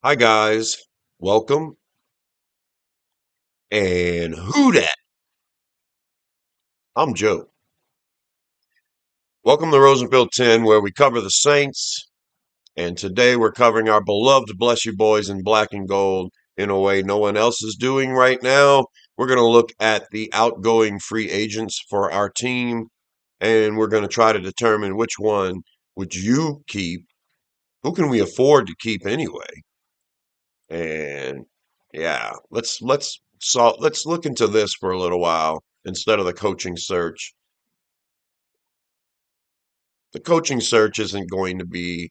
Hi guys, welcome. And who dat? I'm Joe. Welcome to Rosenfield 10, where we cover the Saints. And today we're covering our beloved Bless You Boys in black and gold in a way no one else is doing right now. We're going to look at the outgoing free agents for our team, and we're going to try to determine which one would you keep. Who can we afford to keep anyway? And yeah, let's look into this for a little while instead of the coaching search. The coaching search isn't going to be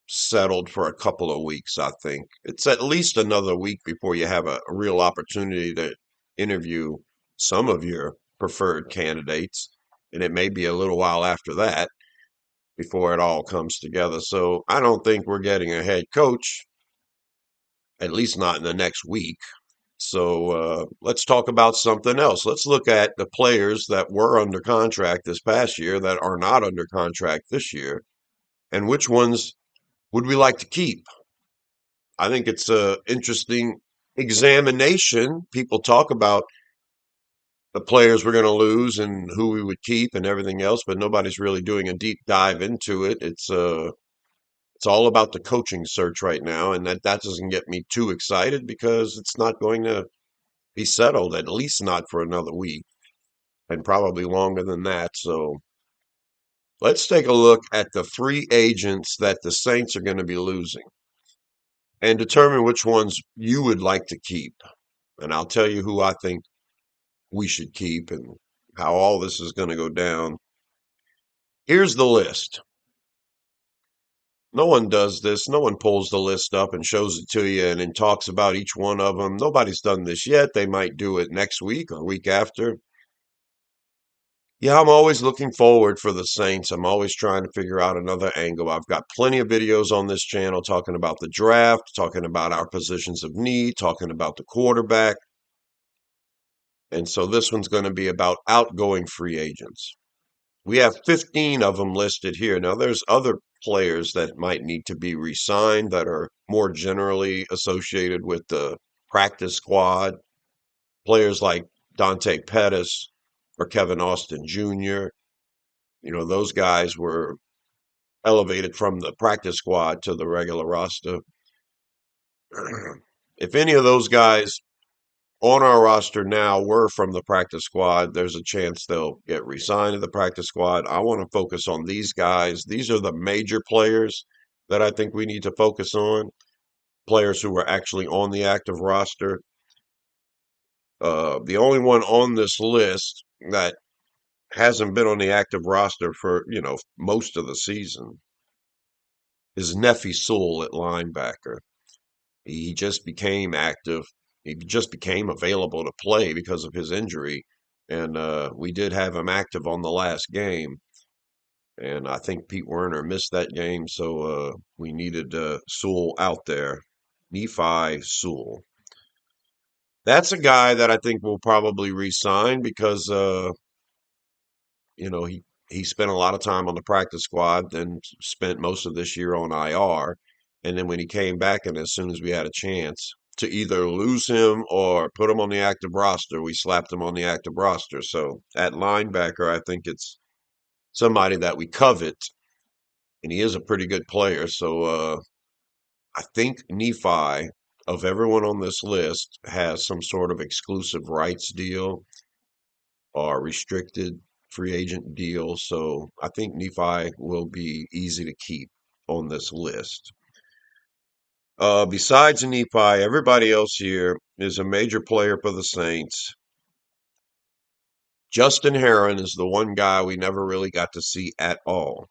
settled for a couple of weeks, I think. It's at least another week before you have a real opportunity to interview some of your preferred candidates, and it may be a little while after that before it all comes together. So I don't think we're getting a head coach, at least not in the next week. So let's talk about something else. Let's look at the players that were under contract this past year that are not under contract this year, and which ones would we like to keep? I think it's a interesting examination. People talk about the players we're going to lose and who we would keep and everything else, but nobody's really doing a deep dive into it. It's all about the coaching search right now, and that doesn't get me too excited because it's not going to be settled, at least not for another week, and probably longer than that. So let's take a look at the free agents that the Saints are going to be losing and determine which ones you would like to keep. And I'll tell you who I think we should keep and how all this is going to go down. Here's the list. No one does this. No one pulls the list up and shows it to you and then talks about each one of them. Nobody's done this yet. They might do it next week or week after. Yeah, I'm always looking forward for the Saints. I'm always trying to figure out another angle. I've got plenty of videos on this channel talking about the draft, talking about our positions of need, talking about the quarterback. And so this one's going to be about outgoing free agents. We have 15 of them listed here. Now, there's other players that might need to be re-signed that are more generally associated with the practice squad. Players like Dante Pettis or Kevin Austin Jr. Those guys were elevated from the practice squad to the regular roster. If any of those guys on our roster now were from the practice squad, there's a chance they'll get re-signed to the practice squad. I want to focus on these guys. These are the major players that I think we need to focus on. Players who are actually on the active roster. The only one on this list that hasn't been on the active roster for, most of the season is Nefi Sewell at linebacker. He just became active. He just became available to play because of his injury. And we did have him active on the last game. And I think Pete Werner missed that game. So we needed Sewell out there. Nephi Sewell. That's a guy that I think will probably re-sign because, he spent a lot of time on the practice squad, then spent most of this year on IR. And then when he came back, and as soon as we had a chance to either lose him or put him on the active roster, we slapped him on the active roster. So at linebacker, I think it's somebody that we covet, and he is a pretty good player. So I think Nephi, of everyone on this list, has some sort of exclusive rights deal or restricted free agent deal. So I think Nephi will be easy to keep on this list. Besides Nephi, everybody else here is a major player for the Saints. Justin Herron is the one guy we never really got to see at all.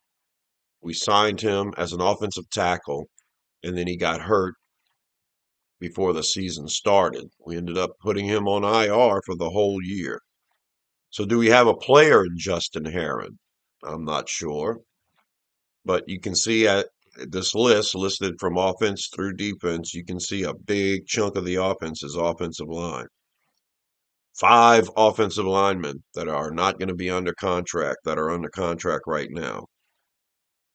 We signed him as an offensive tackle, and then he got hurt before the season started. We ended up putting him on IR for the whole year. So do we have a player in Justin Herron? I'm not sure. But you can see at this list listed from offense through defense, you can see a big chunk of the offense is offensive line. 5 offensive linemen that are not going to be under contract, that are under contract right now.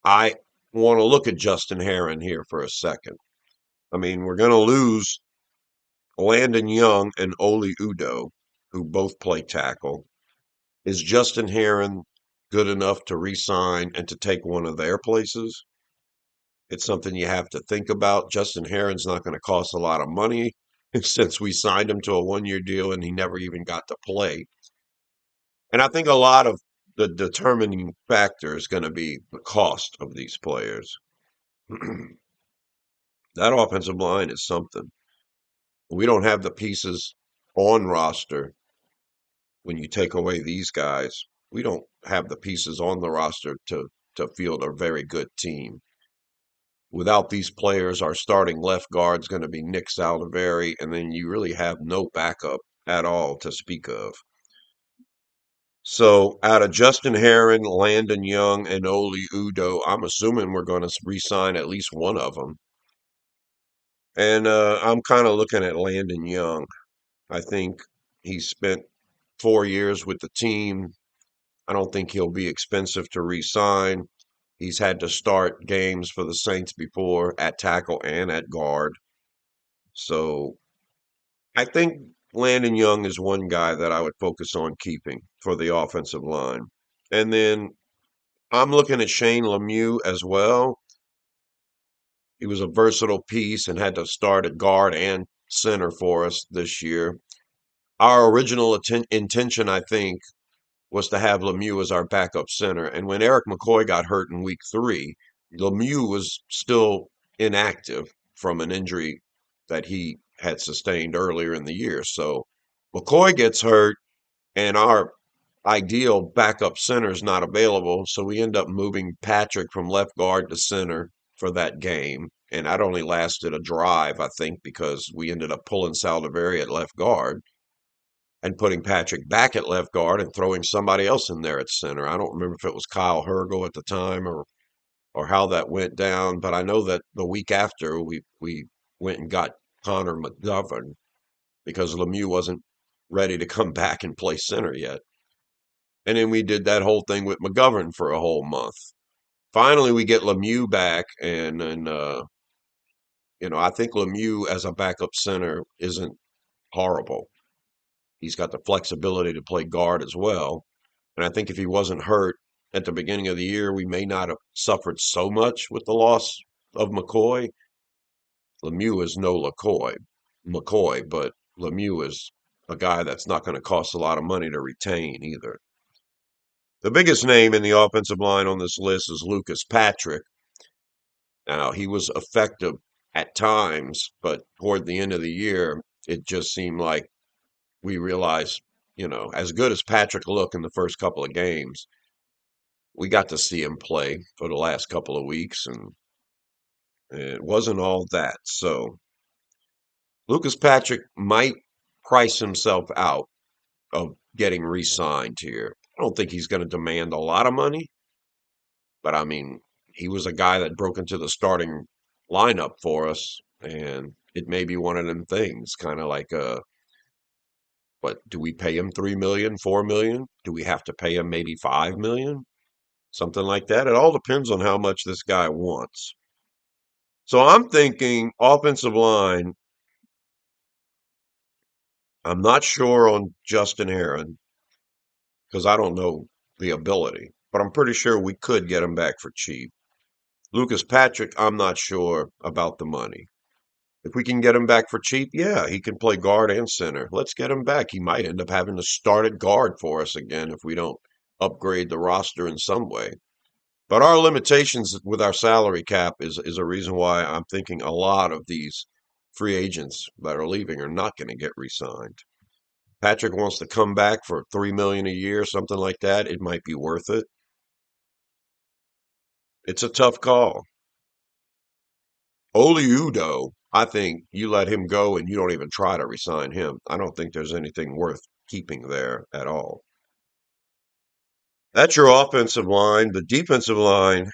I want to look at Justin Herron here for a second. I mean, we're going to lose Landon Young and Oli Udo, who both play tackle. Is Justin Heron good enough to re-sign and to take one of their places? It's something you have to think about. Justin Heron's not going to cost a lot of money since we signed him to a 1 year deal and he never even got to play. And I think a lot of the determining factor is going to be the cost of these players. That offensive line is something. We don't have the pieces on roster when you take away these guys. We don't have the pieces on the roster to field a very good team. Without these players, our starting left guard's going to be Nick Saldivari, and then you really have no backup at all to speak of. So, out of Justin Heron, Landon Young, and Oli Udo, I'm assuming we're going to re-sign at least one of them. And I'm kind of looking at Landon Young. I think he spent 4 years with the team. I don't think he'll be expensive to re-sign. He's had to start games for the Saints before at tackle and at guard. So I think Landon Young is one guy that I would focus on keeping for the offensive line. And then I'm looking at Shane Lemieux as well. He was a versatile piece and had to start at guard and center for us this year. Our original intention, I think, was to have Lemieux as our backup center. And when Eric McCoy got hurt in week 3, Lemieux was still inactive from an injury that he had sustained earlier in the year. So McCoy gets hurt, and our ideal backup center is not available. So we end up moving Patrick from left guard to center for that game. And that only lasted a drive, I think, because we ended up pulling Saldivari at left guard and putting Patrick back at left guard and throwing somebody else in there at center. I don't remember if it was Kyle Hergel at the time or how that went down, but I know that the week after we went and got Connor McGovern because Lemieux wasn't ready to come back and play center yet. And then we did that whole thing with McGovern for a whole month. Finally, we get Lemieux back, and I think Lemieux as a backup center isn't horrible. He's got the flexibility to play guard as well. And I think if he wasn't hurt at the beginning of the year, we may not have suffered so much with the loss of McCoy. Lemieux is no McCoy, but Lemieux is a guy that's not going to cost a lot of money to retain either. The biggest name in the offensive line on this list is Lucas Patrick. Now, he was effective at times, but toward the end of the year, it just seemed like we realized, as good as Patrick looked in the first couple of games, we got to see him play for the last couple of weeks, and it wasn't all that. So Lucas Patrick might price himself out of getting re-signed here. I don't think he's going to demand a lot of money, but I mean, he was a guy that broke into the starting lineup for us, and it may be one of them things, kind of like but do we pay him 3 million, 4 million? Do we have to pay him maybe 5 million? Something like that. It all depends on how much this guy wants. So I'm thinking offensive line. I'm not sure on Justin Heron because I don't know the ability, but I'm pretty sure we could get him back for cheap. Lucas Patrick, I'm not sure about the money. If we can get him back for cheap, yeah, he can play guard and center. Let's get him back. He might end up having to start at guard for us again if we don't upgrade the roster in some way. But our limitations with our salary cap is a reason why I'm thinking a lot of these free agents that are leaving are not going to get re-signed. Patrick wants to come back for 3 million a year, something like that. It might be worth it. It's a tough call. Oli Udo, I think you let him go and you don't even try to re-sign him. I don't think there's anything worth keeping there at all. That's your offensive line. The defensive line,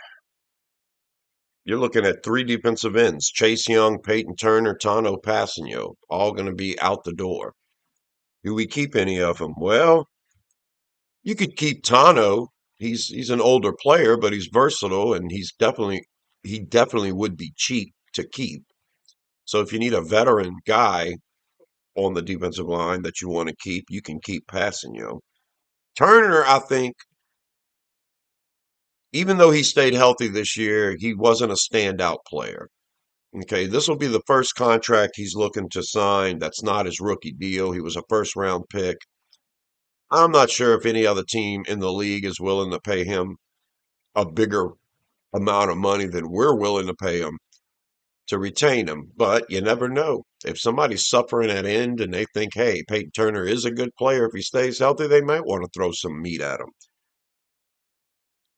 you're looking at 3 defensive ends: Chase Young, Peyton Turner, Tano Passanio, all going to be out the door. Do we keep any of them? Well, you could keep Tano. He's an older player, but he's versatile, and he definitely would be cheap to keep. So if you need a veteran guy on the defensive line that you want to keep, you can keep passing, you know. Turner, I think, even though he stayed healthy this year, he wasn't a standout player. Okay, this will be the first contract he's looking to sign that's not his rookie deal. He was a first round pick. I'm not sure if any other team in the league is willing to pay him a bigger amount of money than we're willing to pay him to retain him. But you never know. If somebody's suffering at end and they think, hey, Peyton Turner is a good player, if he stays healthy, they might want to throw some meat at him.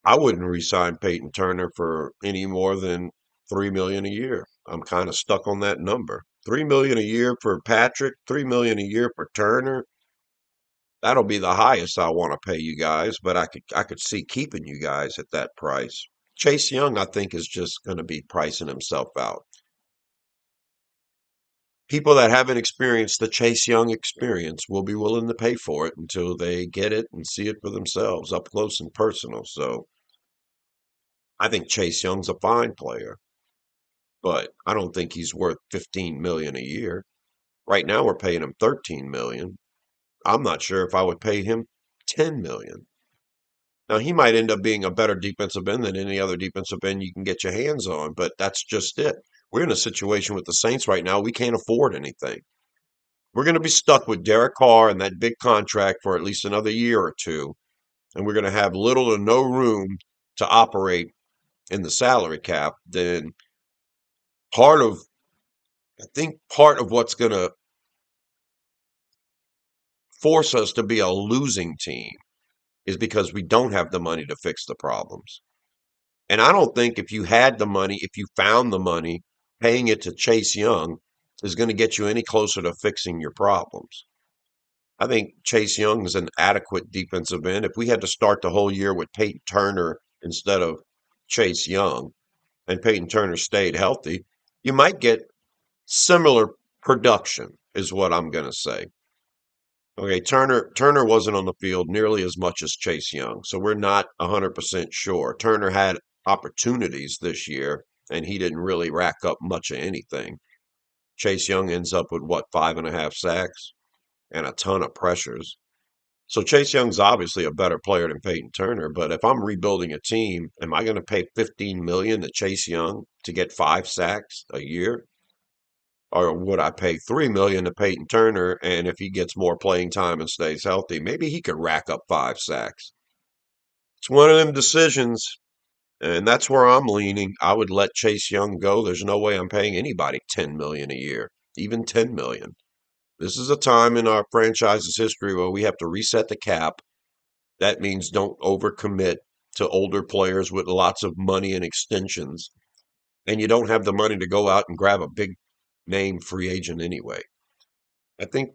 I wouldn't re-sign Peyton Turner for any more than 3 million a year. I'm kind of stuck on that number. 3 million a year for Patrick, 3 million a year for Turner. That'll be the highest I want to pay you guys, but I could see keeping you guys at that price. Chase Young, I think, is just going to be pricing himself out. People that haven't experienced the Chase Young experience will be willing to pay for it until they get it and see it for themselves up close and personal. So I think Chase Young's a fine player, but I don't think he's worth 15 million a year. Right now we're paying him 13 million. I'm not sure if I would pay him 10 million. Now he might end up being a better defensive end than any other defensive end you can get your hands on, but that's just it. We're in a situation with the Saints right now. We can't afford anything. We're going to be stuck with Derek Carr and that big contract for at least another year or two, and we're going to have little or no room to operate in the salary cap. Then part of I think part of what's going to force us to be a losing team is because we don't have the money to fix the problems. And I don't think if you had the money, if you found the money, paying it to Chase Young is going to get you any closer to fixing your problems. I think Chase Young is an adequate defensive end. If we had to start the whole year with Peyton Turner instead of Chase Young, and Peyton Turner stayed healthy, you might get similar production, is what I'm going to say. Okay, Turner wasn't on the field nearly as much as Chase Young, so we're not 100% sure. Turner had opportunities this year, and he didn't really rack up much of anything. Chase Young ends up with what, 5.5 sacks and a ton of pressures. So Chase Young's obviously a better player than Peyton Turner, but if I'm rebuilding a team, am I going to pay 15 million to Chase Young to get 5 sacks a year? Or would I pay 3 million to Peyton Turner, and if he gets more playing time and stays healthy, maybe he could rack up 5 sacks? It's one of them decisions, and that's where I'm leaning. I would let Chase Young go. There's no way I'm paying anybody 10 million a year, even 10 million. This is a time in our franchise's history where we have to reset the cap. That means don't overcommit to older players with lots of money and extensions, and you don't have the money to go out and grab a big name free agent anyway. I think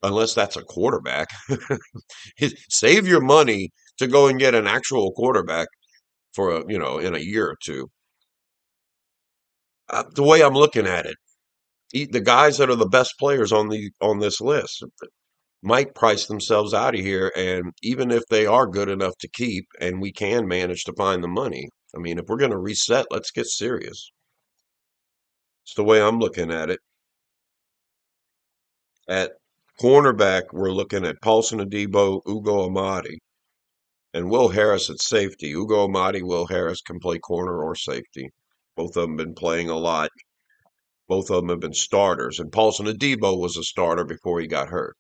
unless that's a quarterback. Save your money to go and get an actual quarterback for in a year or two. The way I'm looking at it, the guys that are the best players on this list might price themselves out of here, and even if they are good enough to keep, and we can manage to find the money. I mean, if we're going to reset, let's get serious. It's the way I'm looking at it. At cornerback, we're looking at Paulson Adebo, Ugo Amadi. And Will Harris at safety. Ugo Amadi, Will Harris can play corner or safety. Both of them been playing a lot. Both of them have been starters. And Paulson Adebo was a starter before he got hurt.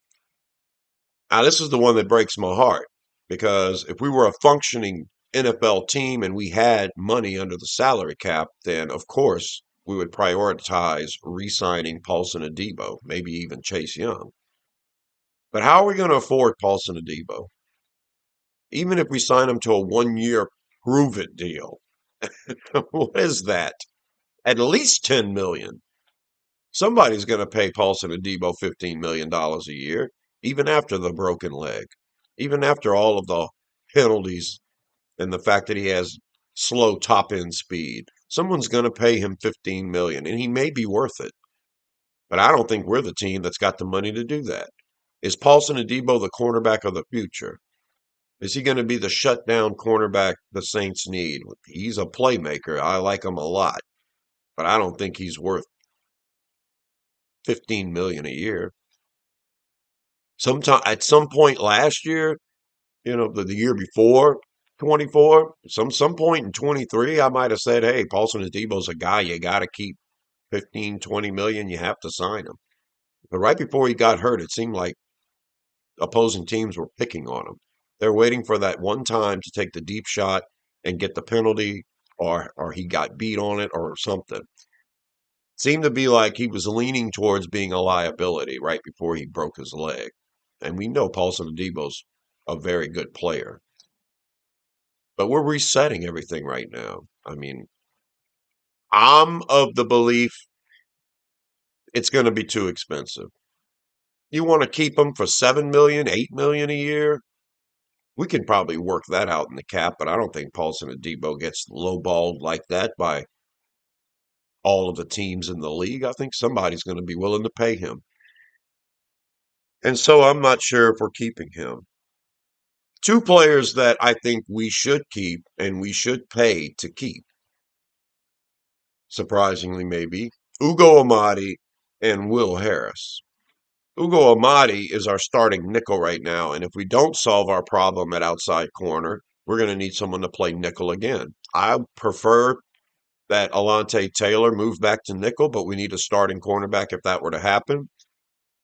Now, this is the one that breaks my heart because if we were a functioning NFL team and we had money under the salary cap, then of course we would prioritize re-signing Paulson Adebo, maybe even Chase Young. But how are we going to afford Paulson Adebo? Even if we sign him to a 1 year prove it deal, what is that? At least 10 million. Somebody's going to pay Paulson Adebo $15 million a year, even after the broken leg, even after all of the penalties and the fact that he has slow top end speed. Someone's going to pay him 15 million, and he may be worth it. But I don't think we're the team that's got the money to do that. Is Paulson Adebo the cornerback of the future? Is he going to be the shutdown cornerback the Saints need? He's a playmaker. I like him a lot, but I don't think he's worth 15 million a year. Sometime at some point last year, the year before 24, some point in 23, I might have said, hey, Paulson Adebo's a guy you got to keep 15, 20 million. You have to sign him. But right before he got hurt, it seemed like opposing teams were picking on him. They're waiting for that one time to take the deep shot and get the penalty, or he got beat on it or something. Seemed to be like he was leaning towards being a liability right before he broke his leg. And we know Paulson Adebo's a very good player. But we're resetting everything right now. I mean, I'm of the belief it's going to be too expensive. You want to keep him for 7 million, 8 million a year? We can probably work that out in the cap, but I don't think Paulson Adebo gets lowballed like that by all of the teams in the league. I think somebody's going to be willing to pay him. And so I'm not sure if we're keeping him. Two players that I think we should keep and we should pay to keep, surprisingly maybe, Ugo Amadi and Will Harris. Ugo Amadi is our starting nickel right now, and if we don't solve our problem at outside corner, we're going to need someone to play nickel again. I prefer that Alante Taylor move back to nickel, but we need a starting cornerback if that were to happen.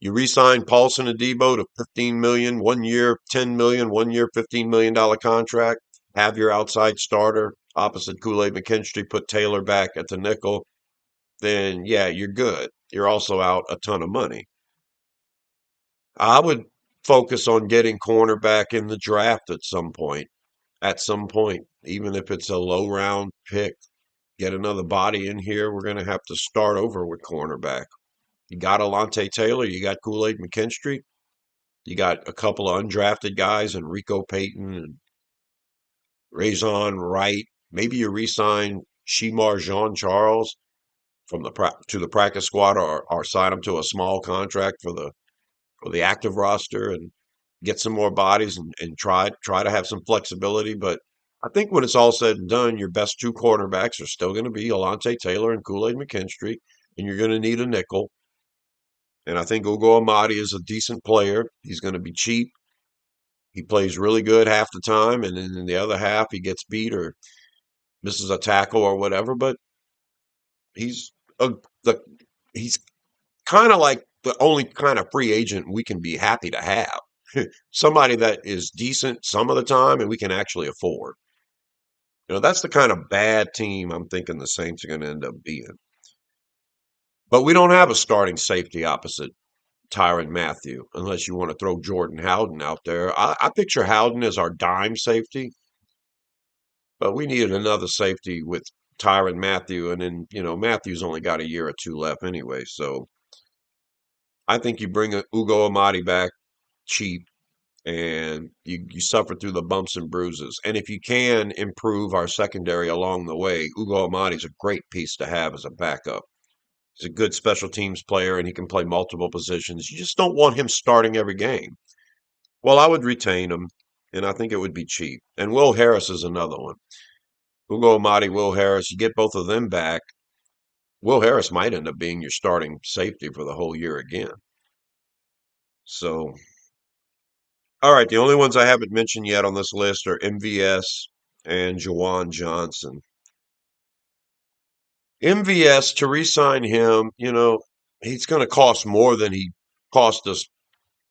You re-sign Paulson Adebo to 15 million, 1 year, 10 million, 1 year, $15 million contract. Have your outside starter opposite Kool-Aid McKinstry, put Taylor back at the nickel. Then yeah, you're good. You're also out a ton of money. I would focus on getting cornerback in the draft at some point. At some point, even if it's a low round pick, get another body in here. We're going to have to start over with cornerback. You got Alante Taylor, you got Kool-Aid McKinstry, you got a couple of undrafted guys, and Rico Payton and Raison Wright. Maybe you re-sign Shemar Jean Charles from to the practice squad, or sign him to a small contract for the active roster and get some more bodies and try to have some flexibility. But I think when it's all said and done, your best two cornerbacks are still going to be Alante Taylor and Kool-Aid McKinstry, and you're going to need a nickel. And I think Ugo Amadi is a decent player. He's going to be cheap. He plays really good half the time, and then in the other half he gets beat or misses a tackle or whatever. But he's a the he's kind of like the only kind of free agent we can be happy to have. Somebody that is decent some of the time and we can actually afford. That's the kind of bad team I'm thinking the Saints are going to end up being. But we don't have a starting safety opposite Tyrann Mathieu, unless you want to throw Jordan Howden out there. I picture Howden as our dime safety, but we needed another safety with Tyrann Mathieu, and then Matthew's only got a year or two left anyway. So I think you bring Ugo Amadi back cheap, and you suffer through the bumps and bruises. And if you can improve our secondary along the way, Ugo Amadi's a great piece to have as a backup. He's a good special teams player, and he can play multiple positions. You just don't want him starting every game. Well, I would retain him, and I think it would be cheap. And Will Harris is another one. Ugo Amadi, Will Harris, you get both of them back. Will Harris might end up being your starting safety for the whole year again. So, all right, the only ones I haven't mentioned yet on this list are MVS and Jawan Johnson. MVS, to re-sign him, he's going to cost more than he cost us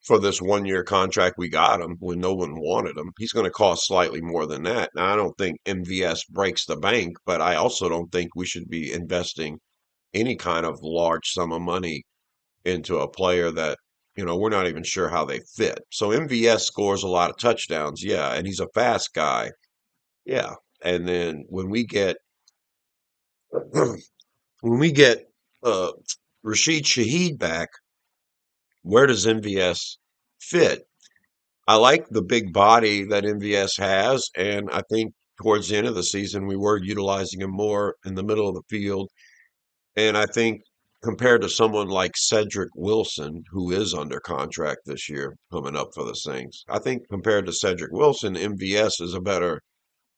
for this 1 year contract we got him when no one wanted him. He's going to cost slightly more than that. Now, I don't think MVS breaks the bank, but I also don't think we should be investing any kind of large sum of money into a player that, we're not even sure how they fit. So MVS scores a lot of touchdowns, yeah, and he's a fast guy, yeah. And then when we get uh, Rashid Shaheed back, where does MVS fit? I like the big body that MVS has, and I think towards the end of the season we were utilizing him more in the middle of the field. And I think compared to someone like Cedric Wilson, who is under contract this year coming up for the Saints, I think compared to Cedric Wilson, MVS is a better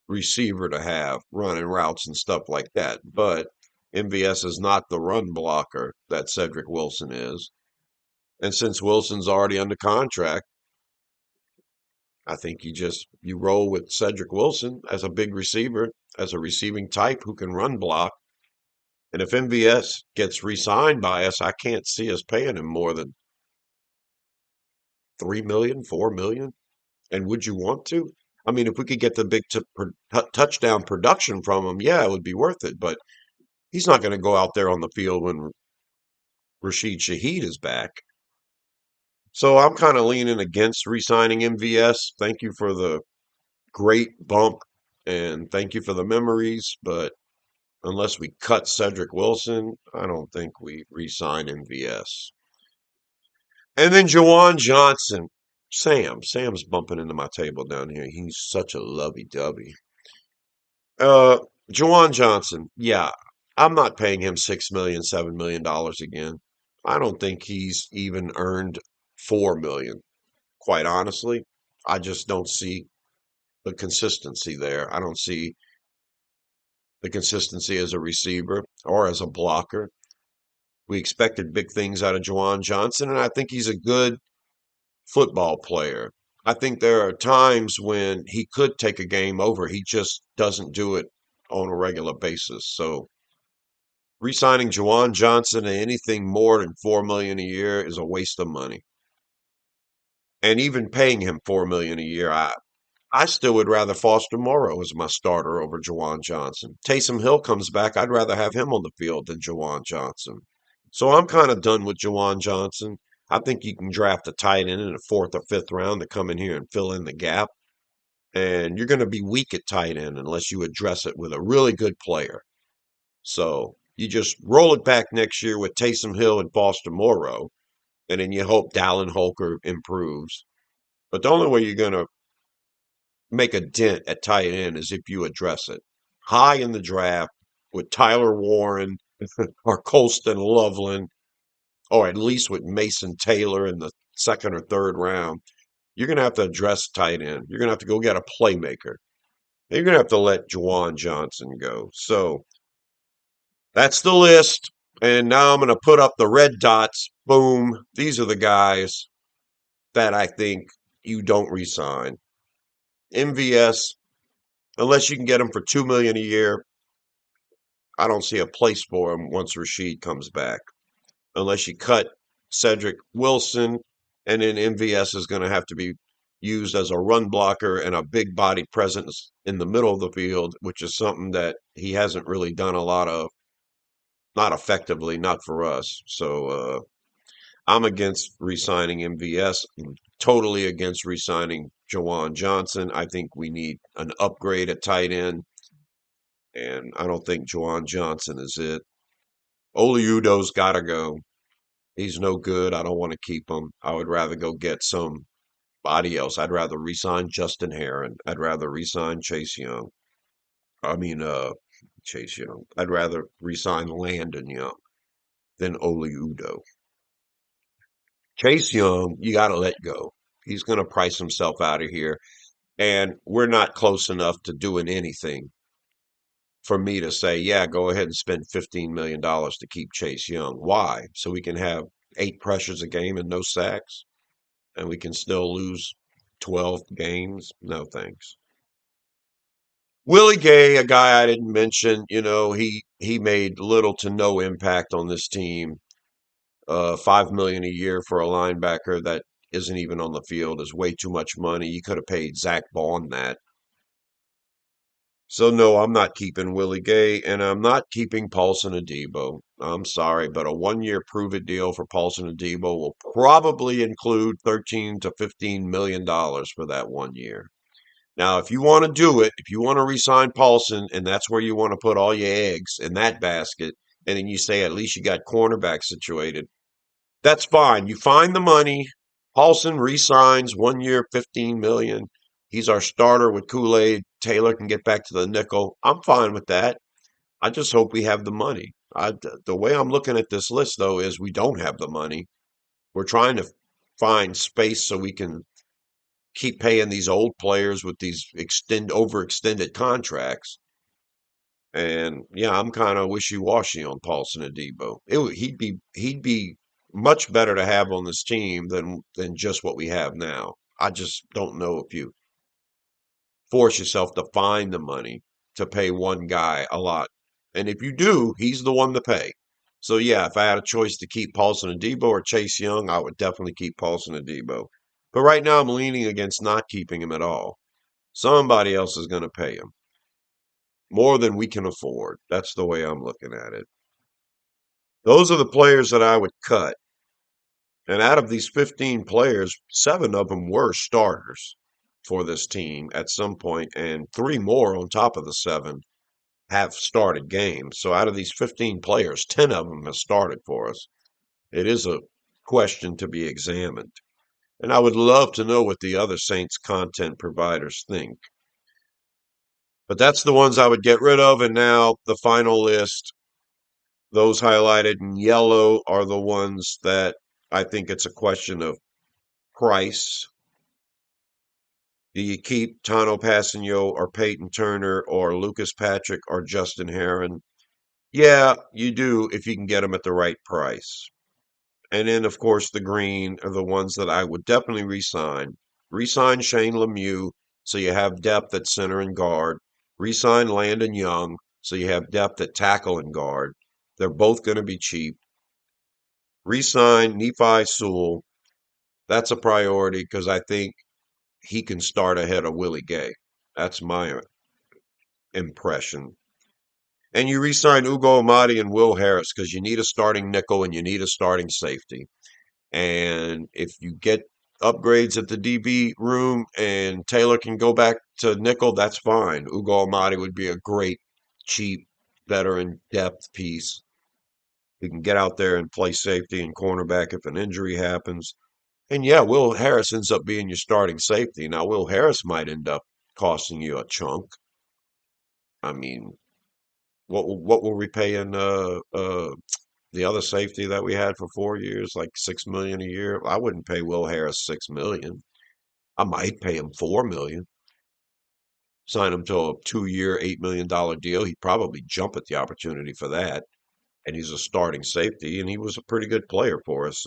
receiver to have running routes and stuff like that. But MVS is not the run blocker that Cedric Wilson is. And since Wilson's already under contract, I think you roll with Cedric Wilson as a big receiver, as a receiving type who can run block. And if MVS gets re-signed by us, I can't see us paying him more than 3 million, 4 million. And would you want to? I mean, if we could get the big touchdown production from him, yeah, it would be worth it. But he's not going to go out there on the field when Rashid Shaheed is back. So I'm kind of leaning against re-signing MVS. Thank you for the great bump and thank you for the memories, but unless we cut Cedric Wilson, I don't think we re-sign MVS. And then Jawan Johnson. Sam's bumping into my table down here. He's such a lovey-dovey. Uh, Jawan Johnson. Yeah, I'm not paying him 6 million, $7 million again. I don't think he's even earned 4 million. Quite honestly, I just don't see the consistency there. I don't see the consistency as a receiver or as a blocker. We expected big things out of Jawan Johnson, and I think he's a good football player. I think there are times when he could take a game over. He just doesn't do it on a regular basis. So re-signing Jawan Johnson at anything more than 4 million a year is a waste of money. And even paying him 4 million a year, I still would rather Foster Moreau as my starter over Jawan Johnson. Taysom Hill comes back, I'd rather have him on the field than Jawan Johnson. So I'm kind of done with Jawan Johnson. I think you can draft a tight end in the fourth or fifth round to come in here and fill in the gap. And you're going to be weak at tight end unless you address it with a really good player. So you just roll it back next year with Taysom Hill and Foster Moreau, and then you hope Dallin Holker improves. But the only way you're going to make a dent at tight end is if you address it. High in the draft with Tyler Warren or Colston Loveland, or at least with Mason Taylor in the second or third round, you're going to have to address tight end. You're going to have to go get a playmaker. You're going to have to let Juwan Johnson go. So that's the list. And now I'm going to put up the red dots. Boom. These are the guys that I think you don't resign. MVS, unless you can get him for 2 million a year, I don't see a place for him once Rashid comes back. Unless you cut Cedric Wilson, and then MVS is going to have to be used as a run blocker and a big body presence in the middle of the field, which is something that he hasn't really done a lot of, not effectively, not for us. So I'm against re-signing MVS. I'm totally against re-signing Jawan Johnson. I think we need an upgrade at tight end, and I don't think Jawan Johnson is it. Oli Udo's got to go. He's no good. I don't want to keep him. I would rather go get somebody else. I'd rather re-sign Justin Herron. I'd rather re-sign Chase Young. I mean, Chase Young. I'd rather re-sign Landon Young than Oli Udo. Chase Young, you got to let go. He's going to price himself out of here. And we're not close enough to doing anything for me to say, yeah, go ahead and spend $15 million to keep Chase Young. Why? So we can have 8 pressures a game and no sacks? And we can still lose 12 games? No, thanks. Willie Gay, a guy I didn't mention, he made little to no impact on this team. 5 million a year for a linebacker that isn't even on the field is way too much money. You could have paid Zach Bond that. So no, I'm not keeping Willie Gay, and I'm not keeping Paulson Adebo. I'm sorry, but a 1-year prove-it deal for Paulson Adebo will probably include 13 to $15 million for that 1 year. Now, if you want to do it, if you want to re-sign Paulson, and that's where you want to put all your eggs in that basket, and then you say at least you got cornerback situated, that's fine. You find the money. Paulson resigns 1 year, 15 million. He's our starter with Kool-Aid. Taylor can get back to the nickel. I'm fine with that. I just hope we have the money. The way I'm looking at this list, though, is we don't have the money. We're trying to find space so we can keep paying these old players with these overextended contracts. And yeah, I'm kind of wishy-washy on Paulson and Debo. He'd be much better to have on this team than just what we have now. I just don't know if you force yourself to find the money to pay one guy a lot. And if you do, he's the one to pay. So yeah, if I had a choice to keep Paulson and Debo or Chase Young, I would definitely keep Paulson and Debo. But right now, I'm leaning against not keeping him at all. Somebody else is going to pay him more than we can afford. That's the way I'm looking at it. Those are the players that I would cut. And out of these 15 players, seven of them were starters for this team at some point, and three more on top of the seven have started games. So out of these 15 players, 10 of them have started for us. It is a question to be examined. And I would love to know what the other Saints content providers think. But that's the ones I would get rid of. And now the final list, those highlighted in yellow, are the ones that I think it's a question of price. Do you keep Tano Passanio or Peyton Turner or Lucas Patrick or Justin Herron? Yeah, you do if you can get them at the right price. And then, of course, the green are the ones that I would definitely re-sign. Re-sign Shane Lemieux so you have depth at center and guard. Re-sign Landon Young so you have depth at tackle and guard. They're both going to be cheap. Re-sign Nephi Sewell. That's a priority because I think he can start ahead of Willie Gay. That's my impression. And you re-sign Ugo Amadi and Will Harris because you need a starting nickel and you need a starting safety. And if you get upgrades at the DB room and Taylor can go back to nickel, that's fine. Ugo Amadi would be a great, cheap, veteran depth piece. He can get out there and play safety and cornerback if an injury happens. And yeah, Will Harris ends up being your starting safety. Now, Will Harris might end up costing you a chunk. I mean, what were we paying the other safety that we had for 4 years, like 6 million a year? I wouldn't pay Will Harris 6 million. I might pay him 4 million. Sign him to a 2 year, $8 million deal. He'd probably jump at the opportunity for that. And he's a starting safety, and he was a pretty good player for us.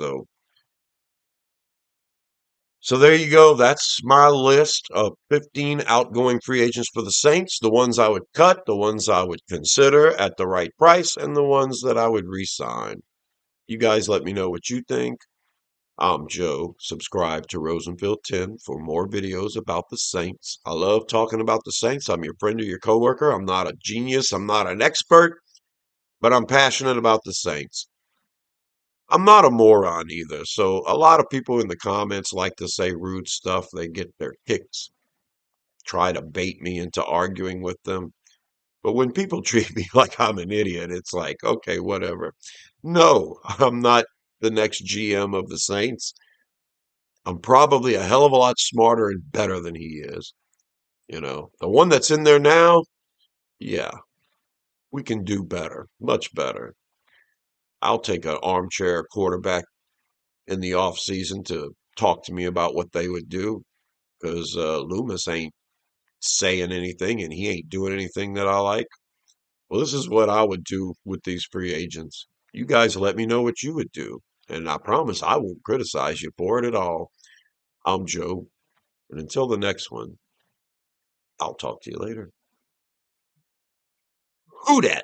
So there you go. That's my list of 15 outgoing free agents for the Saints. The ones I would cut, the ones I would consider at the right price, and the ones that I would re-sign. You guys let me know what you think. I'm Joe. Subscribe to Rosenfield 10 for more videos about the Saints. I love talking about the Saints. I'm your friend or your coworker. I'm not a genius. I'm not an expert, but I'm passionate about the Saints. I'm not a moron either. So a lot of people in the comments like to say rude stuff. They get their kicks, try to bait me into arguing with them. But when people treat me like I'm an idiot, it's like, okay, whatever. No, I'm not the next GM of the Saints. I'm probably a hell of a lot smarter and better than he is. The one that's in there now, yeah, we can do better, much better. I'll take an armchair quarterback in the off season to talk to me about what they would do because Loomis ain't saying anything and he ain't doing anything that I like. Well, this is what I would do with these free agents. You guys let me know what you would do. And I promise I won't criticize you for it at all. I'm Joe. And until the next one, I'll talk to you later. Who dat?